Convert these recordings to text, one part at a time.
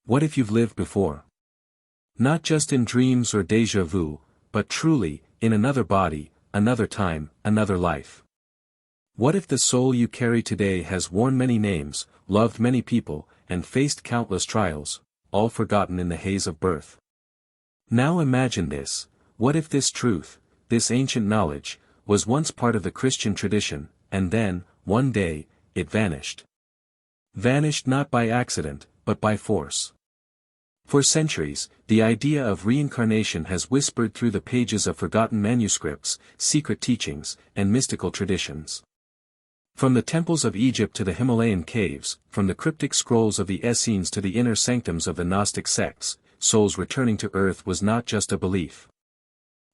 What if you've lived before? Not just in dreams or déjà vu, but truly, in another body, another time, another life. What if the soul you carry today has worn many names, loved many people, and faced countless trials, all forgotten in the haze of birth? Now imagine this: what if this truth, this ancient knowledge, was once part of the Christian tradition, and then, one day, it vanished? Vanished not by accident, but by force. For centuries, the idea of reincarnation has whispered through the pages of forgotten manuscripts, secret teachings, and mystical traditions. From the temples of Egypt to the Himalayan caves, from the cryptic scrolls of the Essenes to the inner sanctums of the Gnostic sects, souls returning to earth was not just a belief.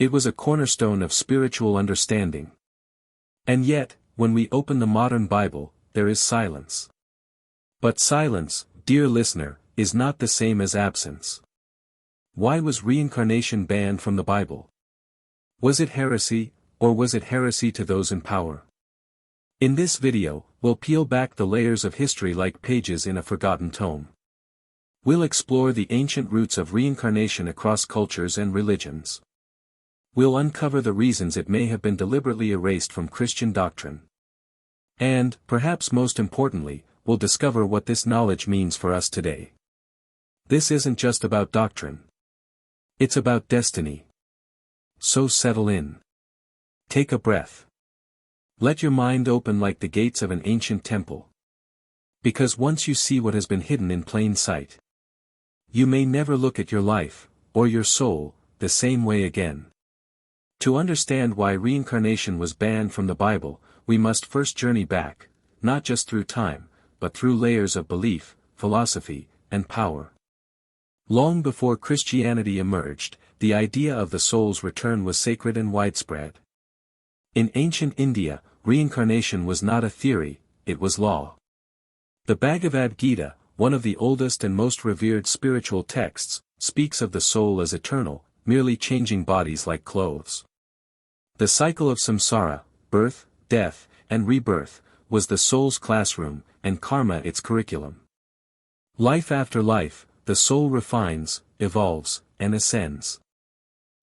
It was a cornerstone of spiritual understanding. And yet, when we open the modern Bible, there is silence. But silence, dear listener, is not the same as absence. Why was reincarnation banned from the Bible? Was it heresy, or was it heresy to those in power? In this video, we'll peel back the layers of history like pages in a forgotten tome. We'll explore the ancient roots of reincarnation across cultures and religions. We'll uncover the reasons it may have been deliberately erased from Christian doctrine. And, perhaps most importantly, we'll discover what this knowledge means for us today. This isn't just about doctrine. It's about destiny. So settle in. Take a breath. Let your mind open like the gates of an ancient temple. Because once you see what has been hidden in plain sight, you may never look at your life, or your soul, the same way again. To understand why reincarnation was banned from the Bible, we must first journey back, not just through time, but through layers of belief, philosophy, and power. Long before Christianity emerged, the idea of the soul's return was sacred and widespread. In ancient India, reincarnation was not a theory, it was law. The Bhagavad Gita, one of the oldest and most revered spiritual texts, speaks of the soul as eternal, merely changing bodies like clothes. The cycle of samsara, birth, death, and rebirth, was the soul's classroom, and karma its curriculum. Life after life, the soul refines, evolves, and ascends.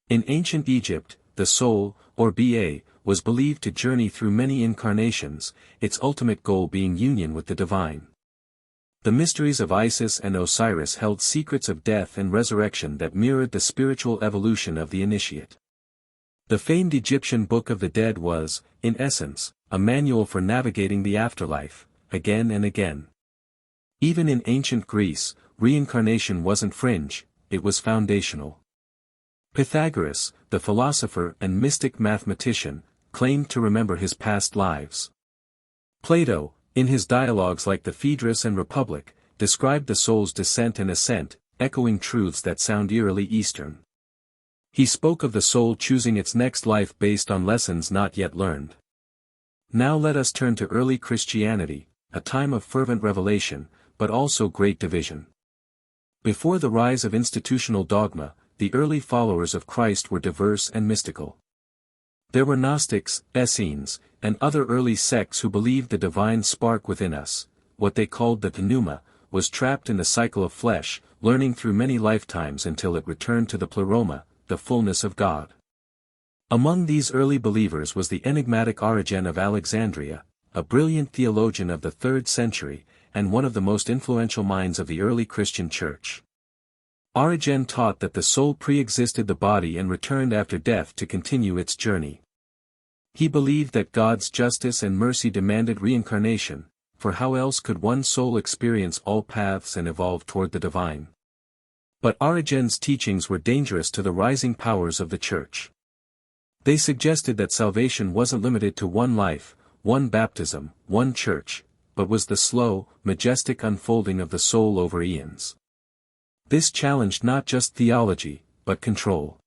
In ancient Egypt, the soul, or Ba, was believed to journey through many incarnations, its ultimate goal being union with the divine. The mysteries of Isis and Osiris held secrets of death and resurrection that mirrored the spiritual evolution of the initiate. The famed Egyptian Book of the Dead was, in essence, a manual for navigating the afterlife, again and again. Even in ancient Greece, reincarnation wasn't fringe, it was foundational. Pythagoras, the philosopher and mystic mathematician, claimed to remember his past lives. Plato, in his dialogues like the Phaedrus and Republic, described the soul's descent and ascent, echoing truths that sound eerily Eastern. He spoke of the soul choosing its next life based on lessons not yet learned. Now let us turn to early Christianity, a time of fervent revelation, but also great division. Before the rise of institutional dogma, the early followers of Christ were diverse and mystical. There were Gnostics, Essenes, and other early sects who believed the divine spark within us, what they called the pneuma, was trapped in the cycle of flesh, learning through many lifetimes until it returned to the pleroma, the fullness of God. Among these early believers was the enigmatic Origen of Alexandria, a brilliant theologian of the 3rd century, and one of the most influential minds of the early Christian Church. Origen taught that the soul pre-existed the body and returned after death to continue its journey. He believed that God's justice and mercy demanded reincarnation, for how else could one soul experience all paths and evolve toward the divine? But Origen's teachings were dangerous to the rising powers of the Church. They suggested that salvation wasn't limited to one life, one baptism, one church, but was the slow, majestic unfolding of the soul over eons. This challenged not just theology, but control.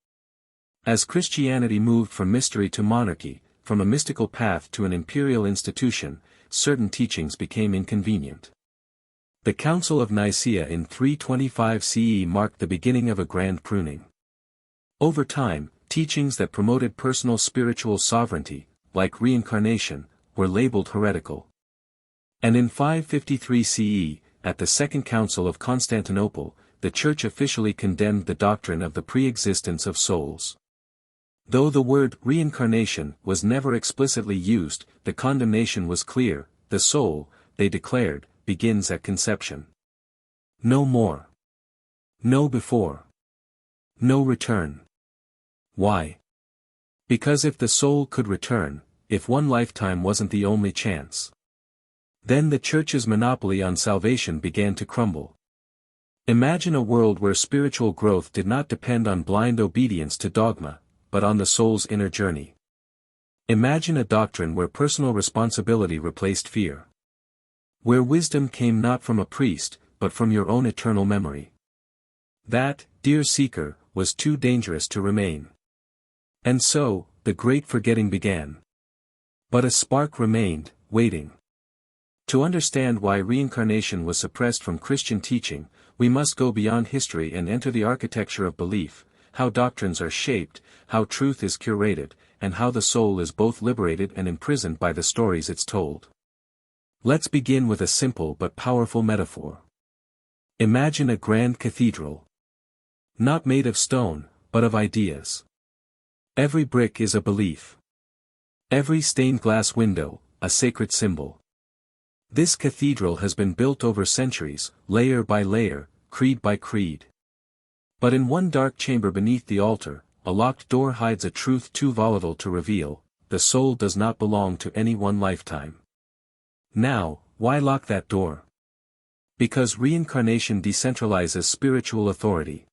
As Christianity moved from mystery to monarchy, from a mystical path to an imperial institution, certain teachings became inconvenient. The Council of Nicaea in 325 CE marked the beginning of a grand pruning. Over time, teachings that promoted personal spiritual sovereignty, like reincarnation, were labeled heretical. And in 553 CE, at the Second Council of Constantinople, the Church officially condemned the doctrine of the pre-existence of souls. Though the word reincarnation was never explicitly used, the condemnation was clear: the soul, they declared, begins at conception. No more. No before. No return. Why? Because if the soul could return, if one lifetime wasn't the only chance, then the Church's monopoly on salvation began to crumble. Imagine a world where spiritual growth did not depend on blind obedience to dogma, but on the soul's inner journey. Imagine a doctrine where personal responsibility replaced fear. Where wisdom came not from a priest, but from your own eternal memory. That, dear seeker, was too dangerous to remain. And so, the great forgetting began. But a spark remained, waiting. To understand why reincarnation was suppressed from Christian teaching, we must go beyond history and enter the architecture of belief, how doctrines are shaped, how truth is curated, and how the soul is both liberated and imprisoned by the stories it's told. Let's begin with a simple but powerful metaphor. Imagine a grand cathedral. Not made of stone, but of ideas. Every brick is a belief. Every stained glass window, a sacred symbol. This cathedral has been built over centuries, layer by layer, creed by creed. But in one dark chamber beneath the altar, a locked door hides a truth too volatile to reveal: the soul does not belong to any one lifetime. Now, why lock that door? Because reincarnation decentralizes spiritual authority.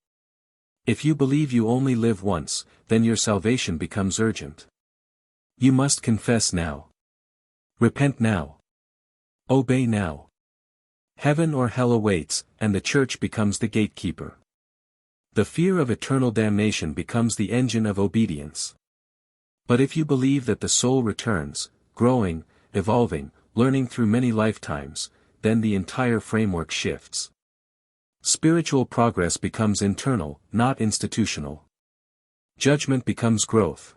If you believe you only live once, then your salvation becomes urgent. You must confess now. Repent now. Obey now. Heaven or hell awaits, and the Church becomes the gatekeeper. The fear of eternal damnation becomes the engine of obedience. But if you believe that the soul returns, growing, evolving, learning through many lifetimes, then the entire framework shifts. Spiritual progress becomes internal, not institutional. Judgment becomes growth.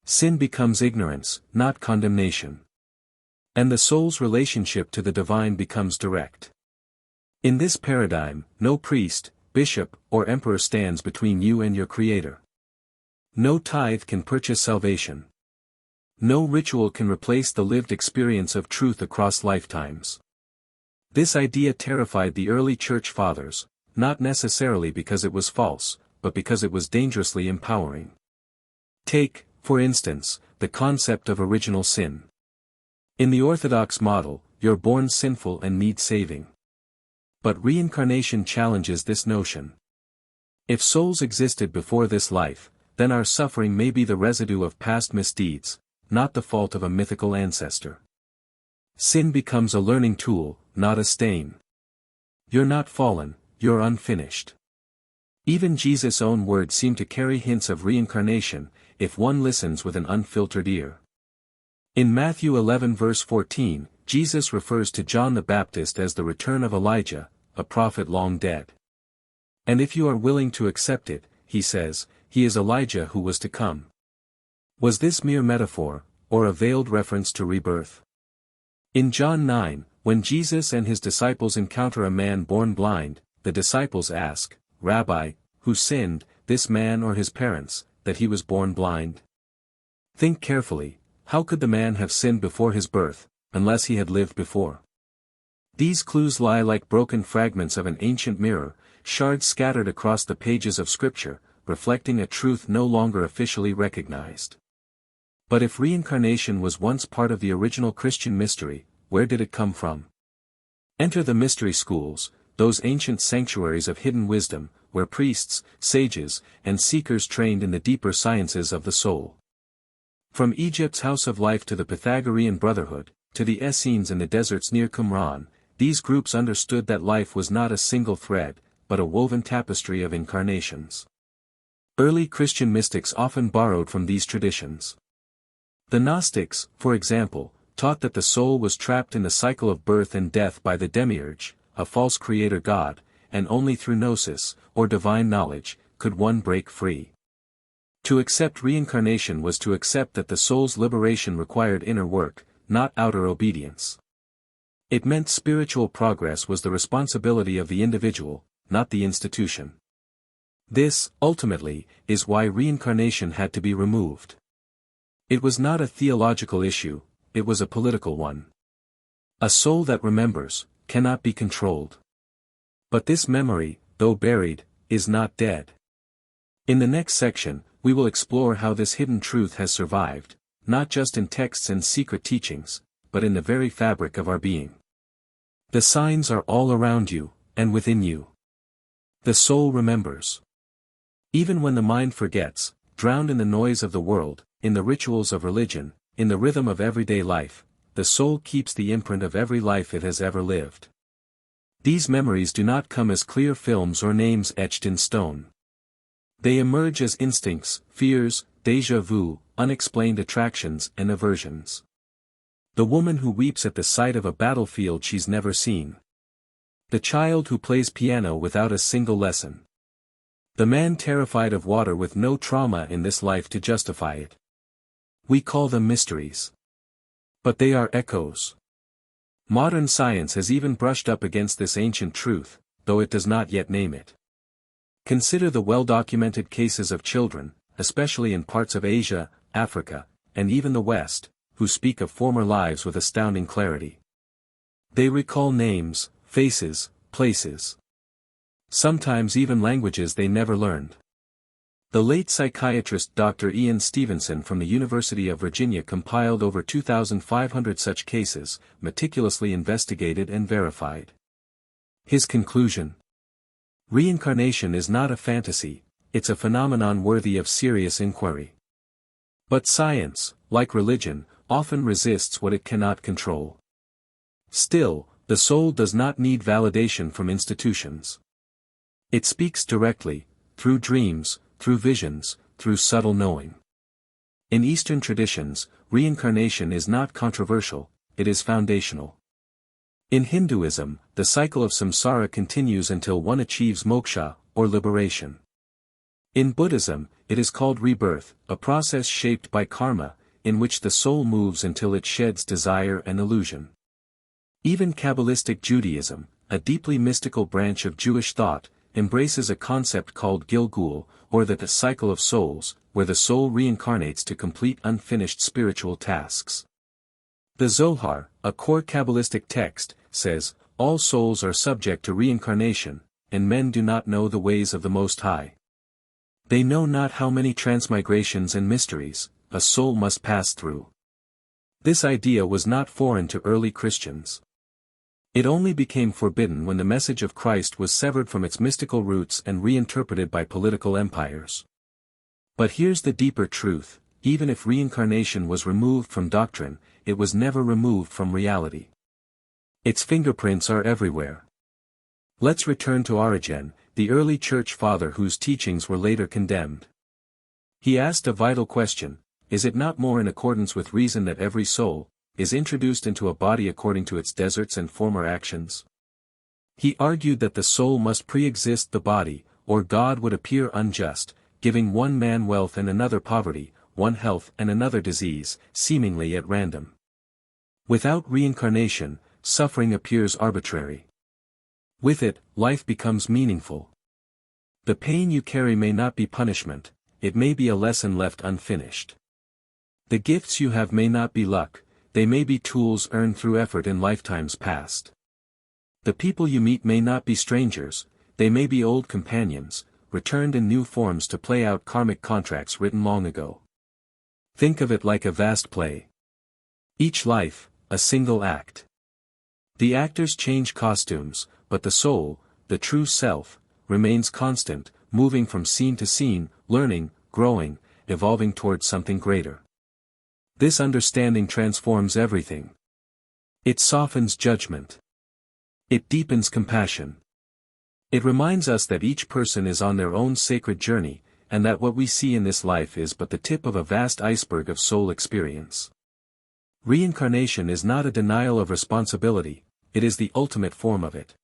Sin becomes ignorance, not condemnation. And the soul's relationship to the divine becomes direct. In this paradigm, no priest, bishop, or emperor stands between you and your Creator. No tithe can purchase salvation. No ritual can replace the lived experience of truth across lifetimes. This idea terrified the early Church Fathers, not necessarily because it was false, but because it was dangerously empowering. Take, for instance, the concept of original sin. In the Orthodox model, you're born sinful and need saving. But reincarnation challenges this notion. If souls existed before this life, then our suffering may be the residue of past misdeeds, not the fault of a mythical ancestor. Sin becomes a learning tool, not a stain. You're not fallen, you're unfinished. Even Jesus' own words seem to carry hints of reincarnation, if one listens with an unfiltered ear. In Matthew 11 verse 14, Jesus refers to John the Baptist as the return of Elijah, a prophet long dead. And if you are willing to accept it, he says, he is Elijah who was to come. Was this mere metaphor, or a veiled reference to rebirth? In John 9, when Jesus and his disciples encounter a man born blind, the disciples ask, "Rabbi, who sinned, this man or his parents, that he was born blind?" Think carefully. How could the man have sinned before his birth, unless he had lived before? These clues lie like broken fragments of an ancient mirror, shards scattered across the pages of Scripture, reflecting a truth no longer officially recognized. But if reincarnation was once part of the original Christian mystery, where did it come from? Enter the mystery schools, those ancient sanctuaries of hidden wisdom, where priests, sages, and seekers trained in the deeper sciences of the soul. From Egypt's House of Life to the Pythagorean Brotherhood, to the Essenes in the deserts near Qumran, these groups understood that life was not a single thread, but a woven tapestry of incarnations. Early Christian mystics often borrowed from these traditions. The Gnostics, for example, taught that the soul was trapped in the cycle of birth and death by the demiurge, a false creator god, and only through gnosis, or divine knowledge, could one break free. To accept reincarnation was to accept that the soul's liberation required inner work, not outer obedience. It meant spiritual progress was the responsibility of the individual, not the institution. This, ultimately, is why reincarnation had to be removed. It was not a theological issue, it was a political one. A soul that remembers, cannot be controlled. But this memory, though buried, is not dead. In the next section, we will explore how this hidden truth has survived, not just in texts and secret teachings, but in the very fabric of our being. The signs are all around you, and within you. The soul remembers. Even when the mind forgets, drowned in the noise of the world, in the rituals of religion, in the rhythm of everyday life, the soul keeps the imprint of every life it has ever lived. These memories do not come as clear films or names etched in stone. They emerge as instincts, fears, déjà vu, unexplained attractions and aversions. The woman who weeps at the sight of a battlefield she's never seen. The child who plays piano without a single lesson. The man terrified of water with no trauma in this life to justify it. We call them mysteries. But they are echoes. Modern science has even brushed up against this ancient truth, though it does not yet name it. Consider the well-documented cases of children, especially in parts of Asia, Africa, and even the West, who speak of former lives with astounding clarity. They recall names, faces, places. Sometimes even languages they never learned. The late psychiatrist Dr. Ian Stevenson from the University of Virginia compiled over 2,500 such cases, meticulously investigated and verified. His conclusion: reincarnation is not a fantasy, it's a phenomenon worthy of serious inquiry. But science, like religion, often resists what it cannot control. Still, the soul does not need validation from institutions. It speaks directly, through dreams, through visions, through subtle knowing. In Eastern traditions, reincarnation is not controversial, it is foundational. In Hinduism, the cycle of samsara continues until one achieves moksha, or liberation. In Buddhism, it is called rebirth, a process shaped by karma, in which the soul moves until it sheds desire and illusion. Even Kabbalistic Judaism, a deeply mystical branch of Jewish thought, embraces a concept called Gilgul, or the cycle of souls, where the soul reincarnates to complete unfinished spiritual tasks. The Zohar, a core Kabbalistic text, says, all souls are subject to reincarnation, and men do not know the ways of the Most High. They know not how many transmigrations and mysteries a soul must pass through. This idea was not foreign to early Christians. It only became forbidden when the message of Christ was severed from its mystical roots and reinterpreted by political empires. But here's the deeper truth: even if reincarnation was removed from doctrine, it was never removed from reality. Its fingerprints are everywhere. Let's return to Origen, the early church father whose teachings were later condemned. He asked a vital question: is it not more in accordance with reason that every soul is introduced into a body according to its deserts and former actions? He argued that the soul must pre-exist the body, or God would appear unjust, giving one man wealth and another poverty, one health and another disease, seemingly at random. Without reincarnation, suffering appears arbitrary. With it, life becomes meaningful. The pain you carry may not be punishment, it may be a lesson left unfinished. The gifts you have may not be luck, they may be tools earned through effort in lifetimes past. The people you meet may not be strangers, they may be old companions, returned in new forms to play out karmic contracts written long ago. Think of it like a vast play. Each life, a single act. The actors change costumes, but the soul, the true self, remains constant, moving from scene to scene, learning, growing, evolving towards something greater. This understanding transforms everything. It softens judgment. It deepens compassion. It reminds us that each person is on their own sacred journey, and that what we see in this life is but the tip of a vast iceberg of soul experience. Reincarnation is not a denial of responsibility, it is the ultimate form of it.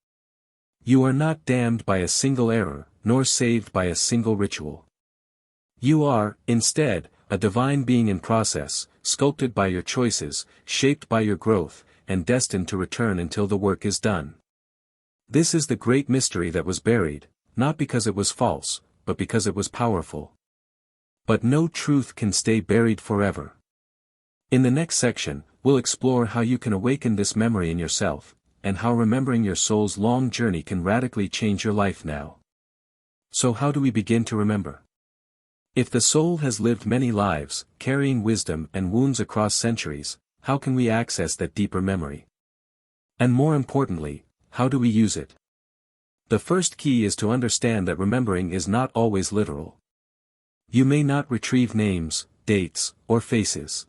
You are not damned by a single error, nor saved by a single ritual. You are, instead, a divine being in process, sculpted by your choices, shaped by your growth, and destined to return until the work is done. This is the great mystery that was buried, not because it was false, but because it was powerful. But no truth can stay buried forever. In the next section, we'll explore how you can awaken this memory in yourself, and how remembering your soul's long journey can radically change your life now. So how do we begin to remember? If the soul has lived many lives, carrying wisdom and wounds across centuries, how can we access that deeper memory? And more importantly, how do we use it? The first key is to understand that remembering is not always literal. You may not retrieve names, dates, or faces.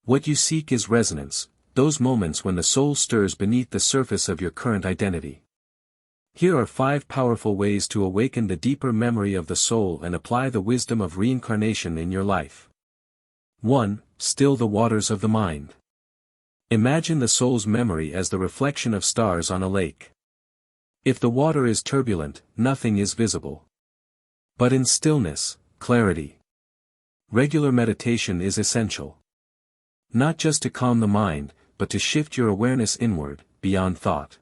What you seek is resonance, those moments when the soul stirs beneath the surface of your current identity. Here are 5 powerful ways to awaken the deeper memory of the soul and apply the wisdom of reincarnation in your life. 1. Still the waters of the mind. Imagine the soul's memory as the reflection of stars on a lake. If the water is turbulent, nothing is visible. But in stillness, clarity. Regular meditation is essential. Not just to calm the mind, but to shift your awareness inward, beyond thought.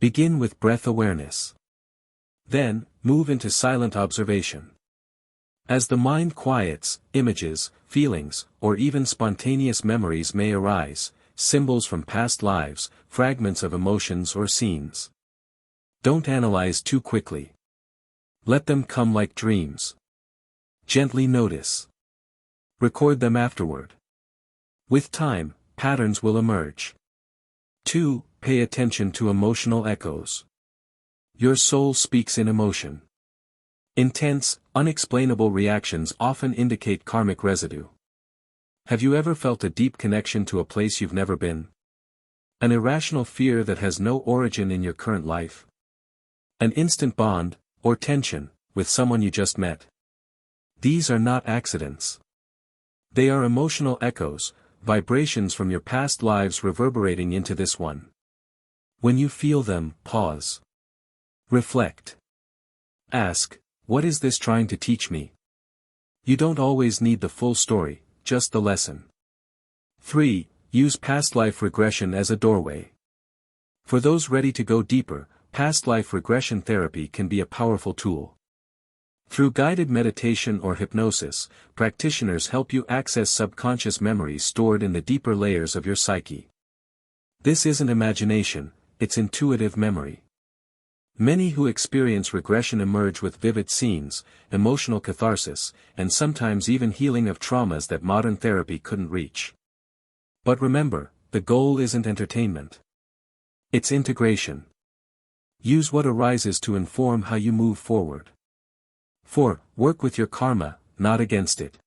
Begin with breath awareness. Then, move into silent observation. As the mind quiets, images, feelings, or even spontaneous memories may arise, symbols from past lives, fragments of emotions or scenes. Don't analyze too quickly. Let them come like dreams. Gently notice. Record them afterward. With time, patterns will emerge. 2. Pay attention to emotional echoes. Your soul speaks in emotion. Intense, unexplainable reactions often indicate karmic residue. Have you ever felt a deep connection to a place you've never been? An irrational fear that has no origin in your current life? An instant bond, or tension, with someone you just met? These are not accidents. They are emotional echoes, vibrations from your past lives reverberating into this one. When you feel them, pause. Reflect. Ask, what is this trying to teach me? You don't always need the full story, just the lesson. 3. Use past life regression as a doorway. For those ready to go deeper, past life regression therapy can be a powerful tool. Through guided meditation or hypnosis, practitioners help you access subconscious memories stored in the deeper layers of your psyche. This isn't imagination, it's intuitive memory. Many who experience regression emerge with vivid scenes, emotional catharsis, and sometimes even healing of traumas that modern therapy couldn't reach. But remember, the goal isn't entertainment. It's integration. Use what arises to inform how you move forward. 4. Work with your karma, not against it.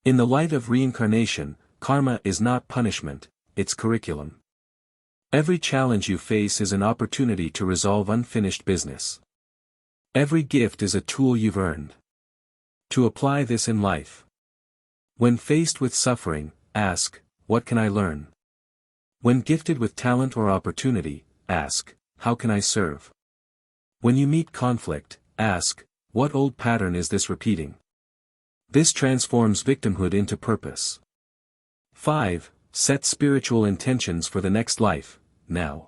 In the light of reincarnation, karma is not punishment, it's curriculum. Every challenge you face is an opportunity to resolve unfinished business. Every gift is a tool you've earned. To apply this in life. When faced with suffering, ask, what can I learn? When gifted with talent or opportunity, ask, how can I serve? When you meet conflict, ask, what old pattern is this repeating? This transforms victimhood into purpose. 5. Set spiritual intentions for the next life, now.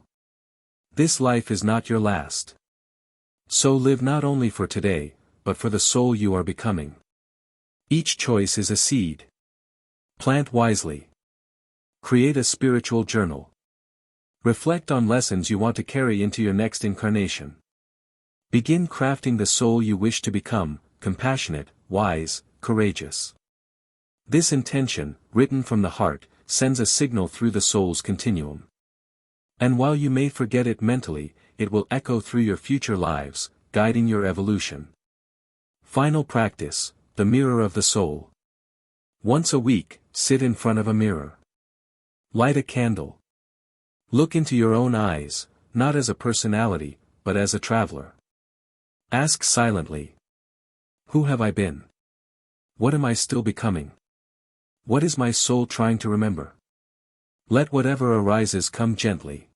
This life is not your last. So live not only for today, but for the soul you are becoming. Each choice is a seed. Plant wisely. Create a spiritual journal. Reflect on lessons you want to carry into your next incarnation. Begin crafting the soul you wish to become, compassionate, wise, courageous. This intention, written from the heart, sends a signal through the soul's continuum. And while you may forget it mentally, it will echo through your future lives, guiding your evolution. Final practice, the mirror of the soul. Once a week, sit in front of a mirror. Light a candle. Look into your own eyes, not as a personality, but as a traveler. Ask silently. Who have I been? What am I still becoming? What is my soul trying to remember? Let whatever arises come gently.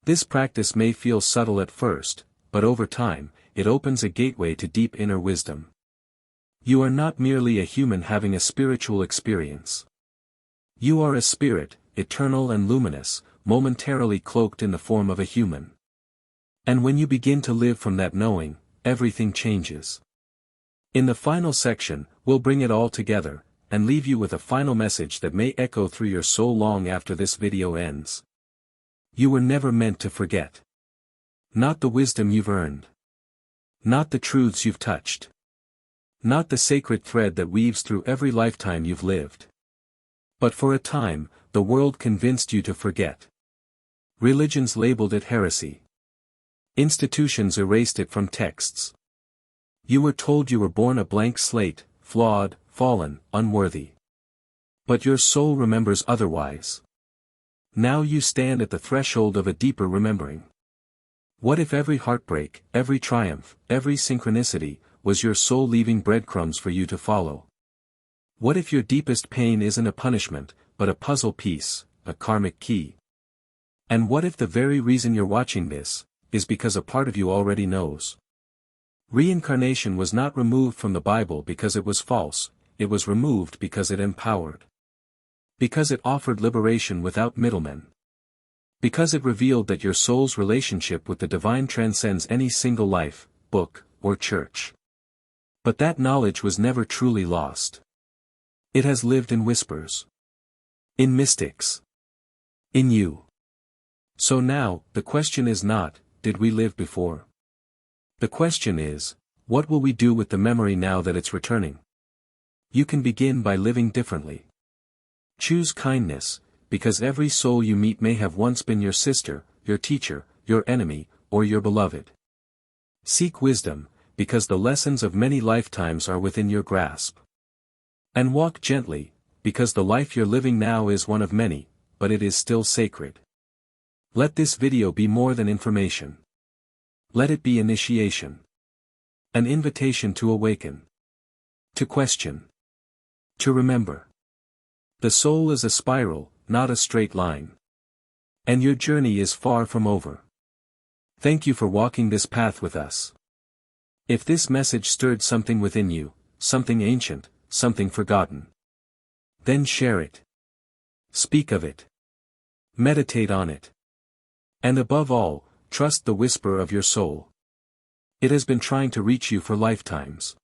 This practice may feel subtle at first, but over time, it opens a gateway to deep inner wisdom. You are not merely a human having a spiritual experience. You are a spirit, eternal and luminous, momentarily cloaked in the form of a human. And when you begin to live from that knowing, everything changes. In the final section, we'll bring it all together, and leave you with a final message that may echo through your soul long after this video ends. You were never meant to forget. Not the wisdom you've earned. Not the truths you've touched. Not the sacred thread that weaves through every lifetime you've lived. But for a time, the world convinced you to forget. Religions labeled it heresy. Institutions erased it from texts. You were told you were born a blank slate, flawed, fallen, unworthy. But your soul remembers otherwise. Now you stand at the threshold of a deeper remembering. What if every heartbreak, every triumph, every synchronicity, was your soul leaving breadcrumbs for you to follow? What if your deepest pain isn't a punishment, but a puzzle piece, a karmic key? And what if the very reason you're watching this, is because a part of you already knows? Reincarnation was not removed from the Bible because it was false, it was removed because it empowered. Because it offered liberation without middlemen. Because it revealed that your soul's relationship with the divine transcends any single life, book, or church. But that knowledge was never truly lost. It has lived in whispers. In mystics. In you. So now, the question is not, did we live before? The question is, what will we do with the memory now that it's returning? You can begin by living differently. Choose kindness, because every soul you meet may have once been your sister, your teacher, your enemy, or your beloved. Seek wisdom, because the lessons of many lifetimes are within your grasp. And walk gently, because the life you're living now is one of many, but it is still sacred. Let this video be more than information. Let it be initiation. An invitation to awaken. To question. To remember. The soul is a spiral, not a straight line. And your journey is far from over. Thank you for walking this path with us. If this message stirred something within you, something ancient, something forgotten, then share it. Speak of it. Meditate on it. And above all, trust the whisper of your soul. It has been trying to reach you for lifetimes.